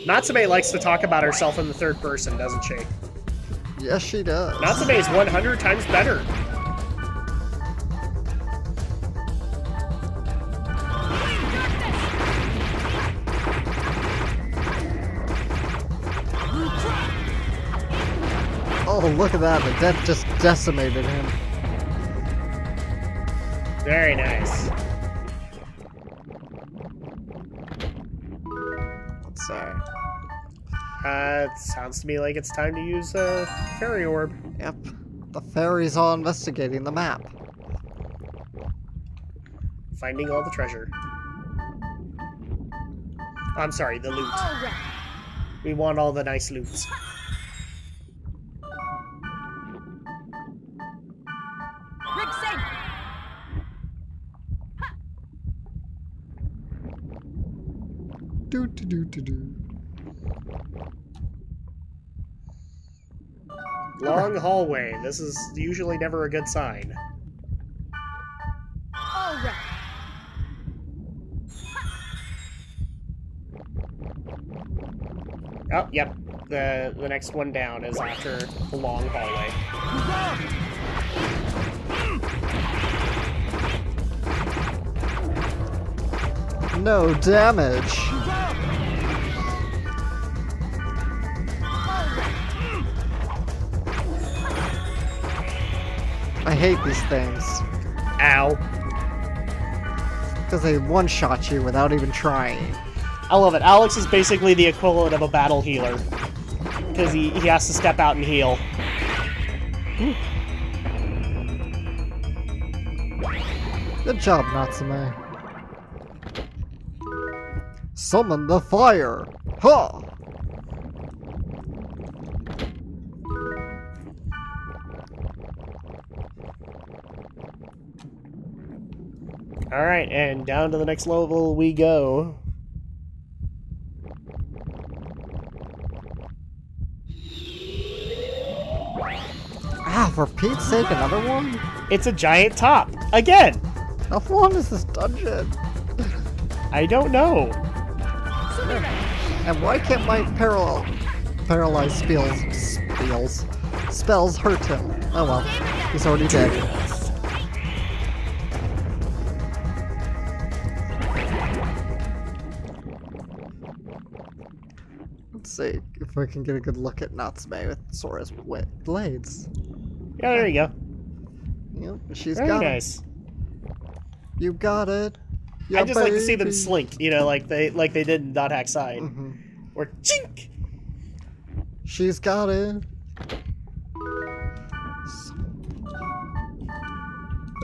Natsume likes to talk about herself in the third person, doesn't she? Yes, she does. Natsume is 100 times better. Oh, look at that. The death just decimated him. Very nice. Let's see. It sounds to me like it's time to use a fairy orb. Yep. The fairies all investigating the map. Finding all the treasure. I'm sorry, the loot. We want all the nice loots. Do. Long hallway. This is usually never a good sign. Oh, yep. The next one down is after the long hallway. No damage. I hate these things. Ow. Because they one-shot you without even trying. I love it. Alex is basically the equivalent of a battle healer. Because he has to step out and heal. Good job, Natsume. Summon the fire! Huh! Alright, and down to the next level we go. Ah, for Pete's sake, another one? It's a giant top. Again! How long is this dungeon? I don't know. And why can't my paralyzed spells hurt him? Oh well, he's already dead. Let's see if I can get a good look at Natsume with Sora's blades. Yeah, there you go. Yep, she's Very got nice. it. You got it. I just like to see them slink, you know, like they did in Dot Hack Side. Mm-hmm. Or chink! She's got it.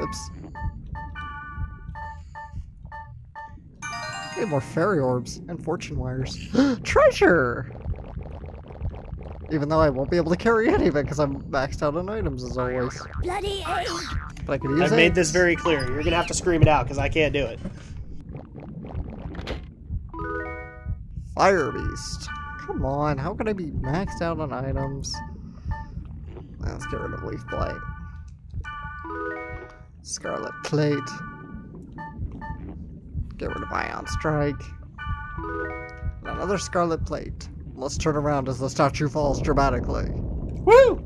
Oops. Hey, more fairy orbs and fortune wires. Treasure! Even though I won't be able to carry any of it because I'm maxed out on items as always. Bloody egg. But I could use I've it. made this very clear. You're gonna have to scream it out because I can't do it. Fire Beast. Come on, how can I be maxed out on items? Let's get rid of Leaf Blight. Scarlet Plate. Get rid of Ion Strike. And another Scarlet Plate. Let's turn around as the statue falls dramatically. Woo!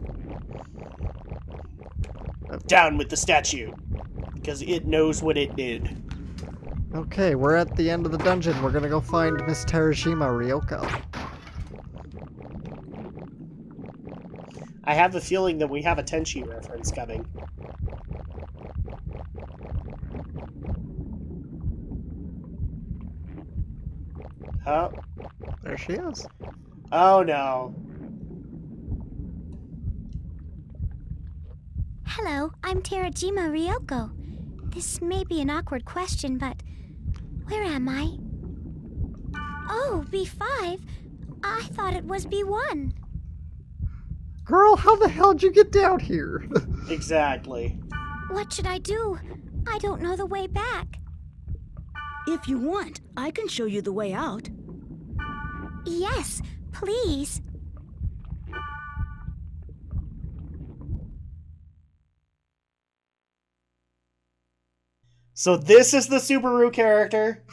Down with the statue. Because it knows what it did. Okay, we're at the end of the dungeon. We're gonna go find Miss Terashima Ryoko. I have the feeling that we have a Tenchi reference coming. Oh. There she is. Oh no. Hello, I'm Terajima Ryoko. This may be an awkward question, but where am I? Oh, B5? I thought it was B1. Girl, how the hell did you get down here? Exactly. What should I do? I don't know the way back. If you want, I can show you the way out. Yes, please. So this is the Subaru character?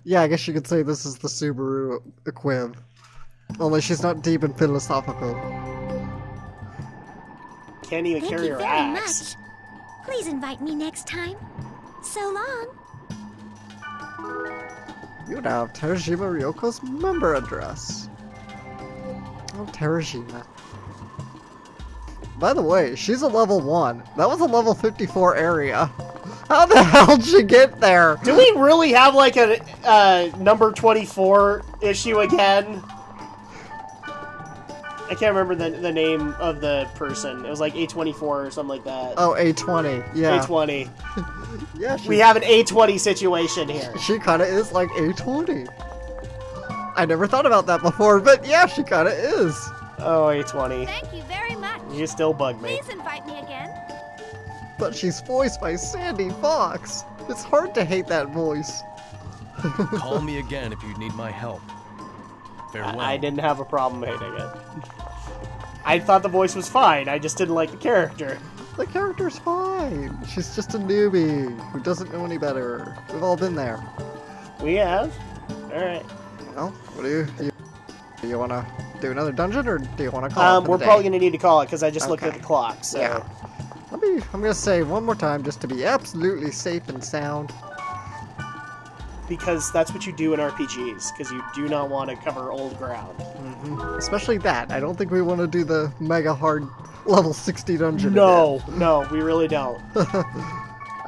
Yeah, I guess you could say this is the Subaru equiv. Only she's not deep and philosophical. Can't even Thank carry you her very axe. much. Please invite me next time. So long. You now have Terajima Ryoko's member address. Oh, Terajima. By the way, she's a level 1. That was a level 54 area. How the hell did she get there? Do we really have like a number 24 issue again? I can't remember the name of the person. It was like A24 or something like that. Oh, A20. Yeah. A20. Yeah, We have an A20 situation here. she kind of is like A20. I never thought about that before, but yeah, she kind of is. Oh, A20. Thank you very much. You still bug me. Please invite me again. But she's voiced by Sandy Fox. It's hard to hate that voice. Call me again if you need my help. Farewell. I didn't have a problem hating it. I thought the voice was fine. I just didn't like the character. The character's fine. She's just a newbie who doesn't know any better. We've all been there. We have. All right. Well, what do you want to do another dungeon, or do you want to call it for We're the probably day? gonna need to call it because I just looked at Okay. the clock. So. Yeah. I'm gonna say one more time just to be absolutely safe and sound. Because that's what you do in RPGs. Because you do not want to cover old ground. Especially that. I don't think we want to do the mega hard level 60 dungeon. No, no, we really don't.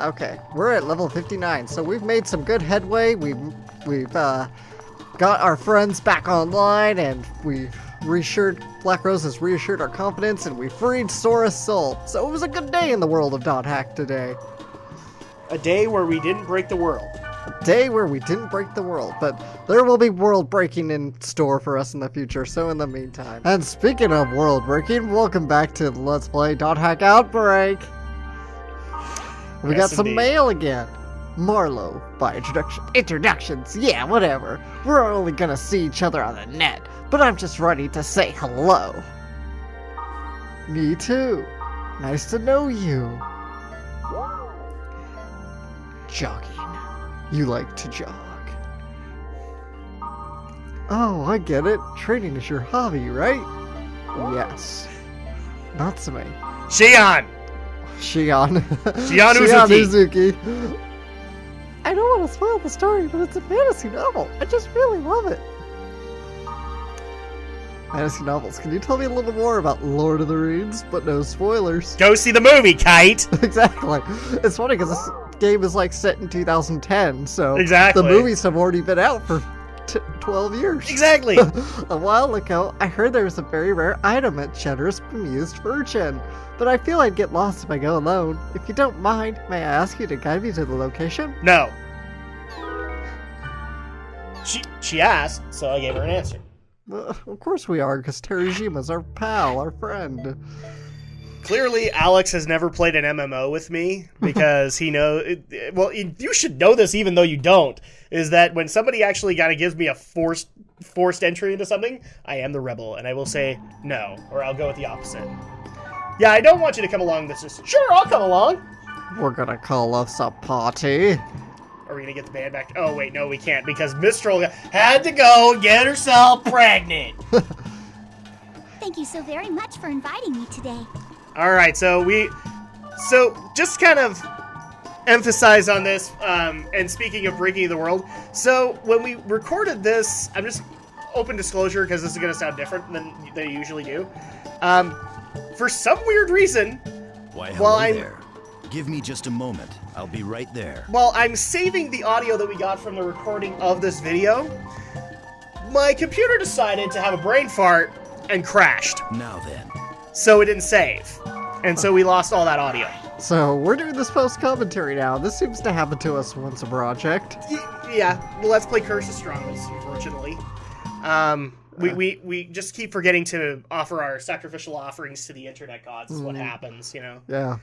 Okay, we're at level 59, so we've made some good headway. We've got our friends back online, and Black Rose has reassured our confidence, and we freed Sora's soul. So it was a good day in the world of Dot Hack today. A day where we didn't break the world. A day where we didn't break the world, but there will be world breaking in store for us in the future, so in the meantime. And speaking of world breaking, welcome back to Let's Play Dot Hack Outbreak. We Yes, got some indeed. mail again. Marlowe, by introductions, yeah, whatever. We're only gonna see each other on the net, but I'm just ready to say hello. Me too. Nice to know you. Jogging. You like to jog. Oh, I get it. Training is your hobby, right? Yes. That's me. Shion! Shion. Shion Uzuki. Uzuki. I don't want to spoil the story, but it's a fantasy novel. I just really love it. Fantasy novels. Can you tell me a little more about Lord of the Rings, but no spoilers? Go see the movie, Kite! Exactly. It's funny because this game is like set in 2010, so Exactly. the movies have already been out for 12 years. Exactly! A while ago, I heard there was a very rare item at Cheddar's Bemused Virgin, but I feel I'd get lost if I go alone. If you don't mind, may I ask you to guide me to the location? No. She asked, so I gave her an answer. Well, of course we are, because Terajima's our pal, our friend. Clearly, Alex has never played an MMO with me because he knows. Well, you should know this, even though you don't. Is that when somebody actually kind of gives me a forced entry into something, I am the rebel, and I will say no, or I'll go with the opposite. Yeah, I don't want you to come along. This is sure, I'll come along. We're gonna call us a party. Are we gonna get the band back? Oh wait, no, we can't because Mistral had to go and get herself pregnant. Thank you so very much for inviting me today. All right, so just kind of emphasize on this, and speaking of breaking the world, so when we recorded this, I'm just open disclosure because this is going to sound different than they usually do. For some weird reason, Why, Well, hello I'm- there. Give me just a moment. I'll be right there. while I'm saving the audio that we got from the recording of this video, my computer decided to have a brain fart and crashed, Now then. so it didn't save, and so we lost all that audio. So, we're doing this post-commentary now. This seems to happen to us once a project. Yeah, well, let's play Curse of Strongholds, unfortunately. We just keep forgetting to offer our sacrificial offerings to the internet gods is what happens, you know. Yeah.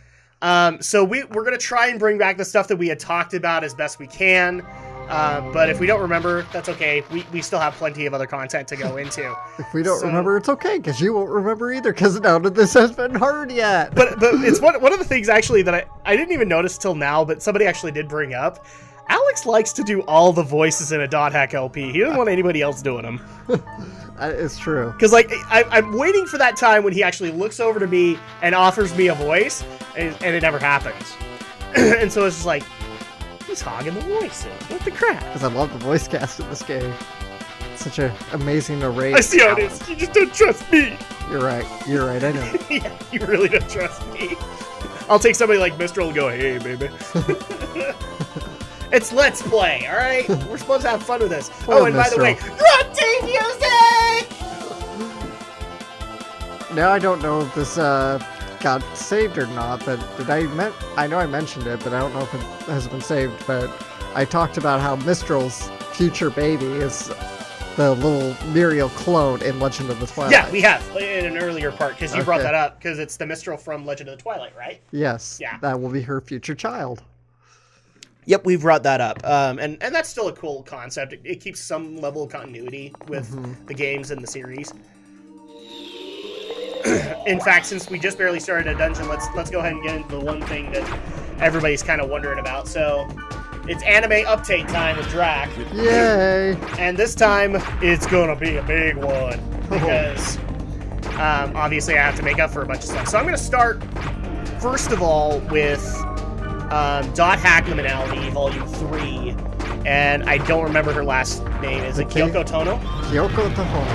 So we're going to try and bring back the stuff that we had talked about as best we can. But if we don't remember, that's okay. We still have plenty of other content to go into. If we don't So- remember, it's okay, because you won't remember either, because none of this has been heard yet. But it's one of the things actually that I didn't even notice till now, but somebody actually did bring up. Alex likes to do all the voices in a Dot Hack LP. He doesn't want anybody else doing them. It's true. Because, like, I'm waiting for that time when he actually looks over to me and offers me a voice, and it never happens. And so it's just like, he's hogging the voice in. What the crap? Because I love the voice cast in this game. Such an amazing array. I see how it is. You just don't trust me. You're right. You're right. I know. Yeah, you really don't trust me. I'll take somebody like Mistral and go, hey, baby. It's Let's Play, all right? We're supposed to have fun with this. Poor and by the way, Mistral. grunty music! Now I don't know if this got saved or not, but I know I mentioned it, but I don't know if it has been saved, but I talked about how Mistral's future baby is the little Muriel clone in Legend of the Twilight. Yeah, we have in an earlier part, because you brought Okay. that up, because it's the Mistral from Legend of the Twilight, right? Yes. Yeah. That will be her future child. Yep, we brought that up. And that's still a cool concept. It keeps some level of continuity with the games and the series. In fact, since we just barely started a dungeon, let's go ahead and get into the one thing that everybody's kind of wondering about. So, it's anime update time with Drak. Yay! And this time, it's gonna be a big one. Because, obviously, I have to make up for a bunch of stuff. So I'm gonna start, first of all, with Dot Hack Liminality, Volume 3. And I don't remember her last name. Is it Kyoko Tono? Kyoko Tohono.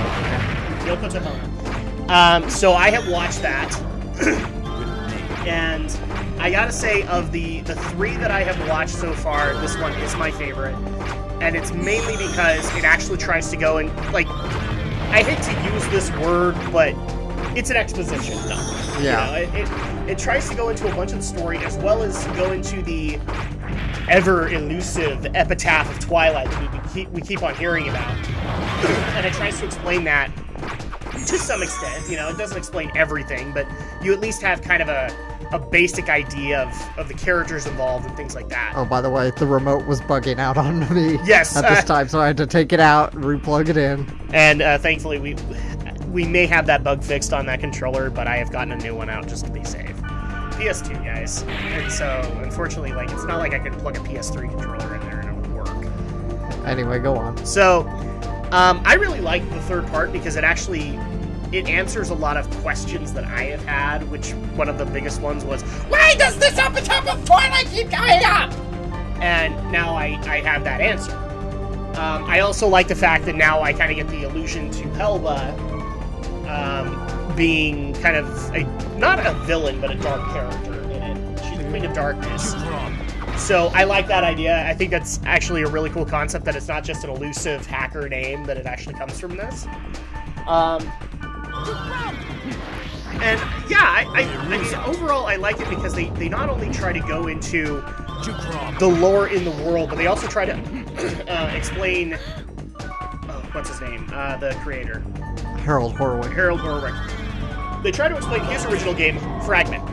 Kyoko Tohono. So I have watched that. And I gotta say, of the three that I have watched so far, this one is my favorite. And it's mainly because it actually tries to go and, like, I hate to use this word, but it's an exposition dump. Yeah. You know, it tries to go into a bunch of the story, as well as go into the ever-elusive epitaph of Twilight that we keep on hearing about. And it tries to explain that to some extent. You know, it doesn't explain everything, but you at least have kind of a basic idea of the characters involved and things like that. Oh, by the way, the remote was bugging out on me Yes, at this time, so I had to take it out and replug it in. And thankfully, we may have that bug fixed on that controller, but I have gotten a new one out just to be safe. PS2, guys. And so, unfortunately, like, it's not like I could plug a PS3 controller in there and it would work. Anyway, go on. So, I really like the third part because it answers a lot of questions that I have had, which one of the biggest ones was, why does this epitaph of Twilight keep going up? And now I have that answer. I also like the fact that now I kind of get the allusion to Helba being kind of not a villain, but a dark character in it. She's the Queen of Darkness. So I like that idea. I think that's actually a really cool concept, that it's not just an elusive hacker name, that it actually comes from this. And yeah, I mean, overall I like it because they not only try to go into the lore in the world, but they also try to explain, what's his name? The creator. Harold Horowitz. Harold Horowitz. They try to explain his original game, Fragment,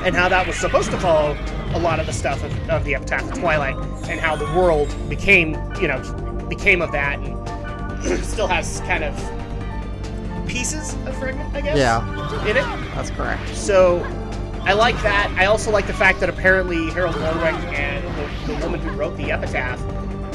and how that was supposed to follow a lot of the stuff of the Epitaph of Twilight, and how the world became of that, and still has kind of pieces of Fragment, I guess, in it. That's correct. So, I like that. I also like the fact that apparently Harold Warwick and the woman who wrote the Epitaph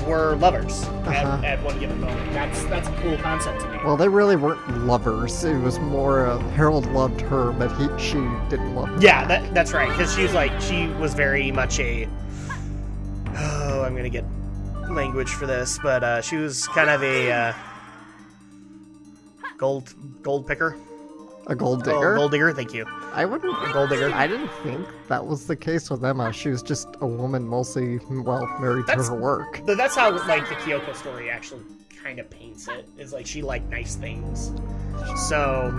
were lovers at one given moment. That's a cool concept to me. Well, they really weren't lovers. It was more Harold loved her, but she didn't love him. Yeah, that's right. Because she was very much a. Oh, I'm gonna get language for this, but she was kind of a gold picker. A gold digger? Gold digger, thank you. I wouldn't. A gold digger. I didn't think that was the case with Emma. She was just a woman mostly, married to her work. But that's how, like, the Kyoko story actually kind of paints it. Is like she liked nice things. So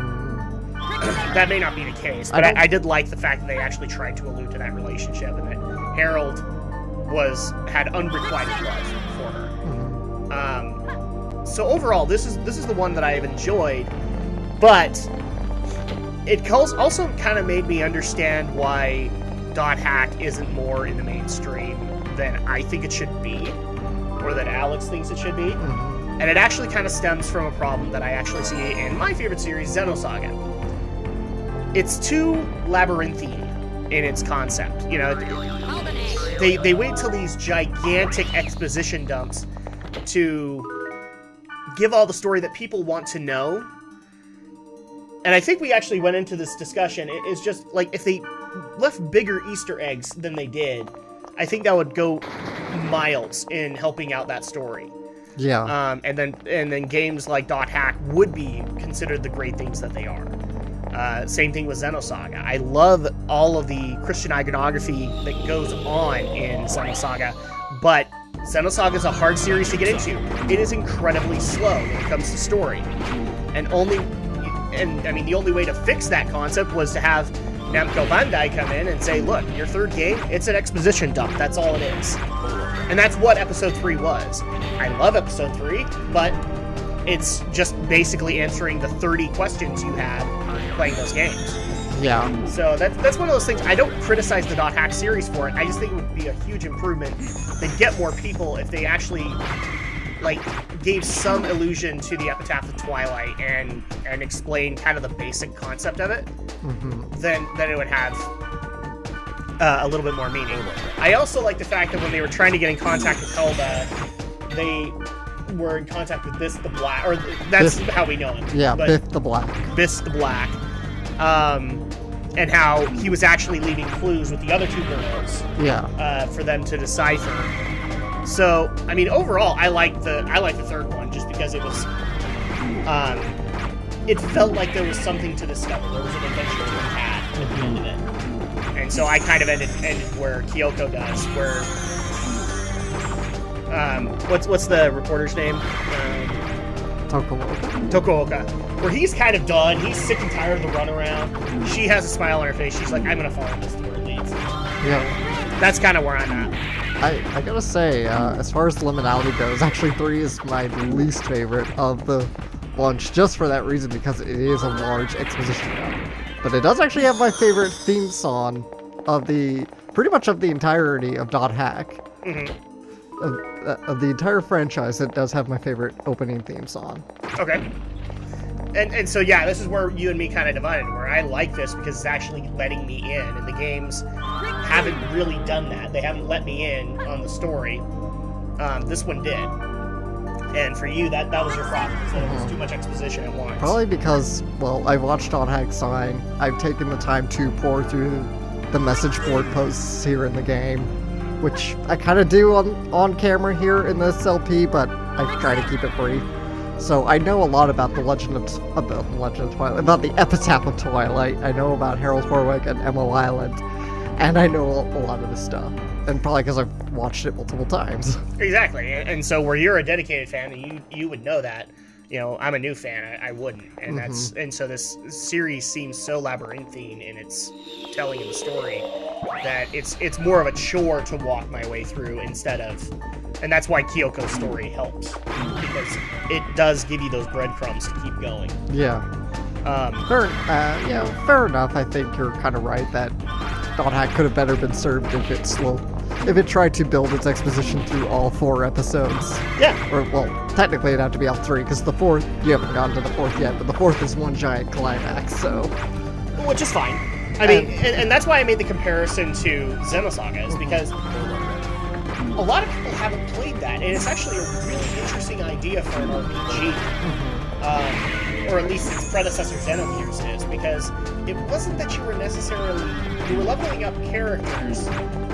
that may not be the case, but I did like the fact that they actually tried to allude to that relationship, and that Harold had unrequited love for her. So overall, this is the one that I have enjoyed, but it also kind of made me understand why Dot Hack isn't more in the mainstream than I think it should be, or that Alex thinks it should be. And it actually kind of stems from a problem that I actually see in my favorite series, Xenosaga. It's too labyrinthine in its concept. You know, they wait till these gigantic exposition dumps to give all the story that people want to know. And I think we actually went into this discussion. It's just like if they left bigger Easter eggs than they did, I think that would go miles in helping out that story. Yeah. And then games like .hack would be considered the great things that they are. Same thing with Xenosaga. I love all of the Christian iconography that goes on in Xenosaga, but Xenosaga is a hard series to get into. It is incredibly slow when it comes to story. And I mean, the only way to fix that concept was to have Namco Bandai come in and say, look, your third game, it's an exposition dump. That's all it is. And that's what Episode 3 was. I love Episode 3, but it's just basically answering the 30 questions you had playing those games. Yeah. So that's one of those things. I don't criticize the .hack series for it. I just think it would be a huge improvement. They'd get more people if they actually gave some allusion to the Epitaph of Twilight and explained kind of the basic concept of it. Mm-hmm. Then it would have a little bit more meaning. I also like the fact that when they were trying to get in contact with Helba, they were in contact with Biss the Black, or that's how we know him. Yeah, but Biff the Black. Biss the Black. And how he was actually leaving clues with the other two girls. Yeah. For them to decipher. So, I mean, overall, I like the third one just because it was, it felt like there was something to discover. There was an adventure to be had at the end of it. And so I kind of ended where Kyoko does, where, what's the reporter's name? Tokuoka. Where he's kind of done. He's sick and tired of the runaround. She has a smile on her face. She's like, I'm going to follow this to where it leads. Yeah. That's kind of where I'm at. I gotta say, as far as liminality goes, actually 3 is my least favorite of the bunch, just for that reason, because it is a large exposition dump. But it does actually have my favorite theme song of pretty much of the entirety of .hack. Mm-hmm. Of the entire franchise, it does have my favorite opening theme song. Okay. And so, yeah, this is where you and me kind of divided, where I like this because it's actually letting me in, and the games haven't really done that. They haven't let me in on the story. This one did. And for you, that was your problem, so it was too much exposition at once. Probably because, well, I've watched .hack sign, I've taken the time to pour through the message board posts here in the game, which I kind of do on camera here in this LP, but I try to keep it brief. So I know a lot about the Legend of Twilight, about the Epitaph of Twilight. I know about Harold Horwick and Emerald Island, and I know a lot of this stuff. And probably because I've watched it multiple times. Exactly, and so where you're a dedicated fan, and you would know that. You know, I'm a new fan. I wouldn't, and so this series seems so labyrinthine in its telling of the story that it's more of a chore to walk my way through instead of. And that's why Kyoko's story helps, because it does give you those breadcrumbs to keep going. Yeah. Fair enough. I think you're kind of right that .hack could have better been served if it tried to build its exposition through all 4 episodes. Yeah. Or, well, technically it'd have to be all 3, because the 4th, you haven't gotten to the 4th yet, but the 4th is one giant climax, so. Which is fine. I mean, and that's why I made the comparison to Xenosaga, is because a lot of people haven't played that, and it's actually a really interesting idea for an RPG. Or at least its predecessor Xenogears is, because it wasn't that you were leveling up characters,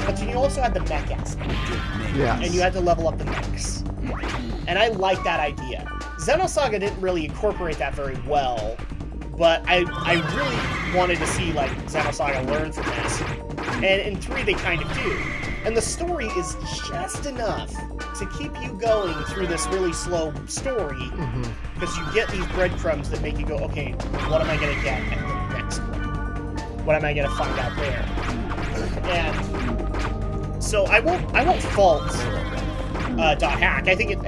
but you also had the mech aspect. Yes. And you had to level up the mechs. And I like that idea. Xenosaga didn't really incorporate that very well, but I really wanted to see Xenosaga learn from this. And in 3 they kind of do. And the story is just enough to keep you going through this really slow story, because you get these breadcrumbs that make you go, okay, what am I going to get at the next one? What am I going to find out there? And so I won't fault .hack. I think it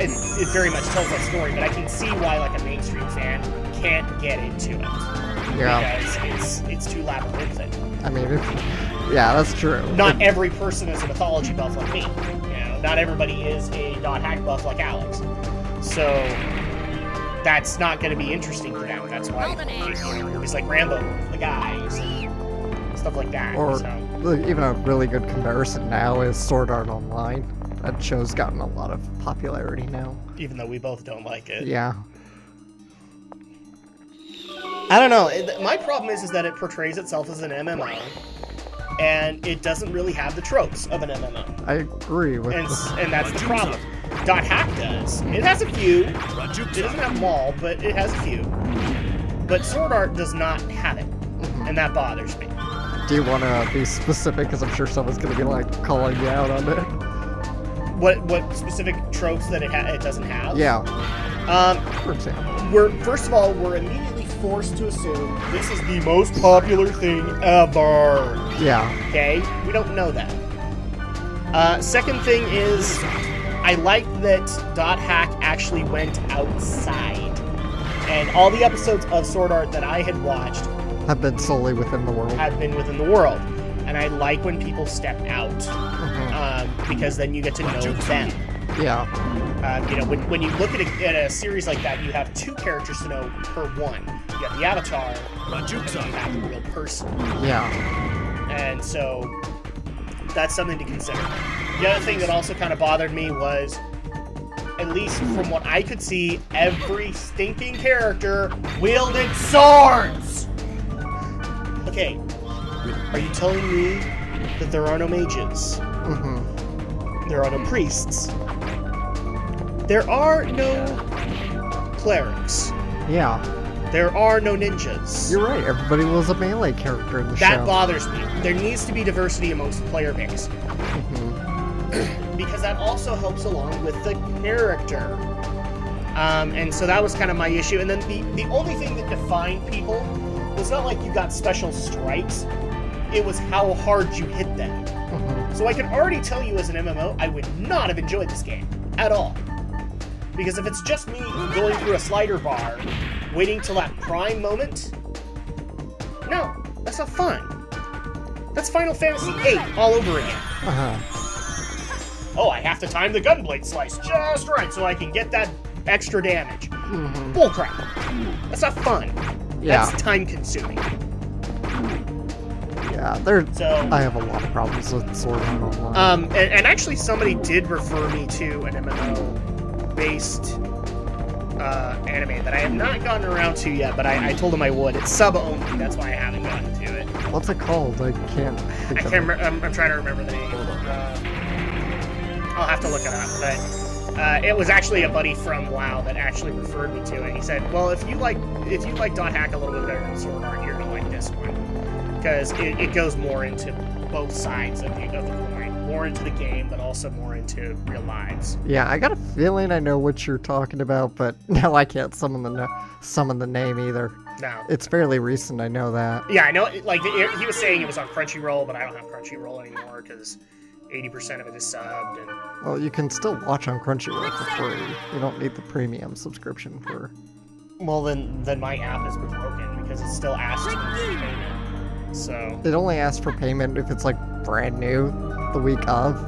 very much tells that story, but I can see why a mainstream fan can't get into it. Yeah. Because it's too labyrinthine. I mean, yeah, that's true. Not every person is a mythology buff like me. You know, not everybody is a .hack buff like Alex. So that's not going to be interesting for them. That's why movies like Rambo, The Guys, stuff like that. Or even a really good comparison now is Sword Art Online. That show's gotten a lot of popularity now. Even though we both don't like it. Yeah. I don't know. My problem is that it portrays itself as an MMO, and it doesn't really have the tropes of an MMO. I agree with And that's the problem. Dot Hack does. It has a few. It doesn't have them all, but it has a few. But Sword Art does not have it, and that bothers me. Do you want to be specific? Because I'm sure someone's going to be like calling you out on it. What specific tropes that it doesn't have? Yeah. For example. First of all, we're immediately forced to assume this is the most popular thing ever. Yeah. Okay? We don't know that. Second thing is, I like that Dot Hack actually went outside. And all the episodes of Sword Art that I had watched have been solely within the world. Have been within the world. And I like when people step out, because then you get to know them. Yeah. When you look at a series like that, you have two characters to know per one. You have the avatar, and you have the real person. Yeah. And so that's something to consider. The other thing that also kind of bothered me was, at least from what I could see, every stinking character wielded swords! Okay, are you telling me that there are no mages? There are no priests? There are no clerics? Yeah. There are no ninjas? You're right, everybody was a melee character in the show. That bothers me. There needs to be diversity amongst the player base. Because that also helps along with the character. And so that was kind of my issue. And then the only thing that defined people was not like you got special strikes. It was how hard you hit them. So I can already tell you as an MMO, I would not have enjoyed this game at all. Because if it's just me going through a slider bar, waiting till that prime moment, no, that's not fun. That's Final Fantasy VIII all over again. Oh, I have to time the gunblade slice just right so I can get that extra damage. Bullcrap. That's not fun. Yeah. That's time consuming. Yeah, I have a lot of problems with Sword Art Online. And actually somebody did refer me to an MMO-based anime that I have not gotten around to yet, but I told him I would. It's sub-only, that's why I haven't gotten to it. What's it called? I can't think of it. I'm trying to remember the name. I'll have to look it up, but it was actually a buddy from WoW that actually referred me to it. He said, well, if you like Dot Hack a little bit better than Sword Art, you're going to like this one. Because it goes more into both sides of the coin. More into the game, but also more into real lives. Yeah, I got a feeling I know what you're talking about, but now I can't summon the name either. No. It's fairly recent, I know that. Yeah, I know. Like, he was saying it was on Crunchyroll, but I don't have Crunchyroll anymore, because 80% of it is subbed. And well, you can still watch on Crunchyroll for free. You don't need the premium subscription for... Well, then my app has been broken, because it still asks for payment. So it only asks for payment if it's like brand new the week of.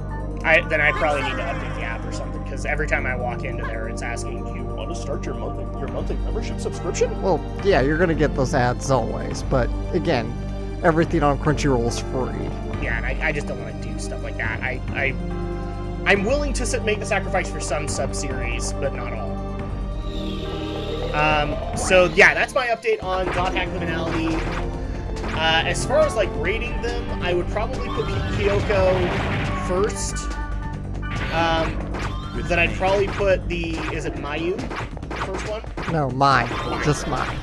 Then I probably need to update the app or something, because every time I walk into there, it's asking, do you want to start your monthly membership subscription? Well, yeah, you're gonna get those ads always, but again, everything on Crunchyroll is free. Yeah, and I just don't want to do stuff like that. I'm willing to make the sacrifice for some sub-series, but not all. So yeah, that's my update on Dot Hack Liminality. As far as like rating them, I would probably put Kyoko first. Then I'd probably put is it Mayu, the first one? No, just Mai.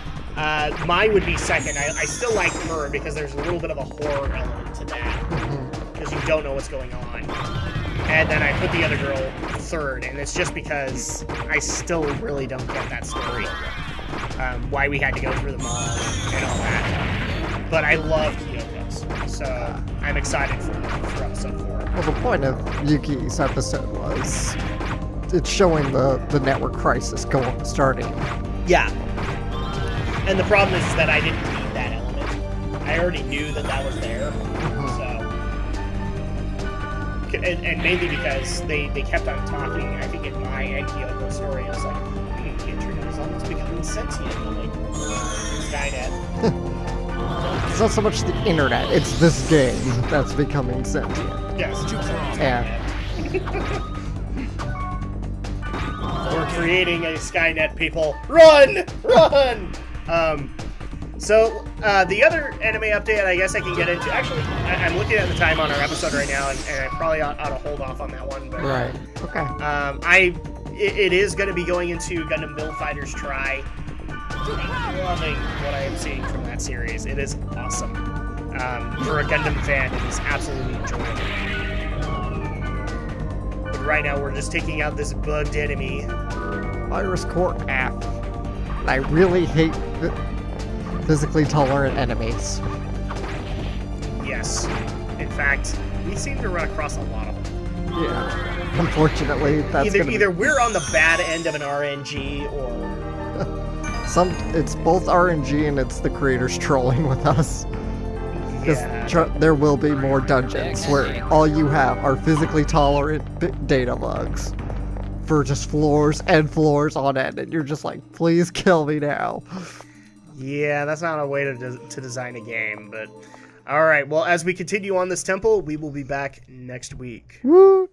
Mai would be second. I still like her because there's a little bit of a horror element to that. Because you don't know what's going on. And then I put the other girl third, and it's just because I still really don't get that story. Why we had to go through them all and all that. But I love Kyoko's, so I'm excited for episode 4. Well, the point of Yuki's episode was it's showing the network crisis starting. Yeah. And the problem is that I didn't need that element. I already knew that was there. So, and mainly because they kept on talking. I think in my and Kyoko's story, it was like, Kyoto is almost becoming sentient. I'm like, Skynet. It's not so much the internet, it's this game that's becoming sentient. Yes. And We're creating a Skynet, people. Run! Run! So, the other anime update I guess I can get into... Actually, I'm looking at the time on our episode right now, and I probably ought to hold off on that one. But, right. Okay. It is going to be going into Gundam Build Fighters Try. I'm loving what I am seeing from that series. It is awesome. For a Gundam fan, it is absolutely enjoyable. But right now, we're just taking out this bugged enemy. Virus Core F. I really hate physically tolerant enemies. Yes. In fact, we seem to run across a lot of them. Yeah. Unfortunately, that's either we're on the bad end of an RNG, or it's both RNG and it's the creators trolling with us. yeah. There will be more dungeons where all you have are physically tolerant data bugs for just floors and floors on end, and you're just like, please kill me now. Yeah, that's not a way to design a game, but all right. Well, as we continue on this temple, we will be back next week. Woo!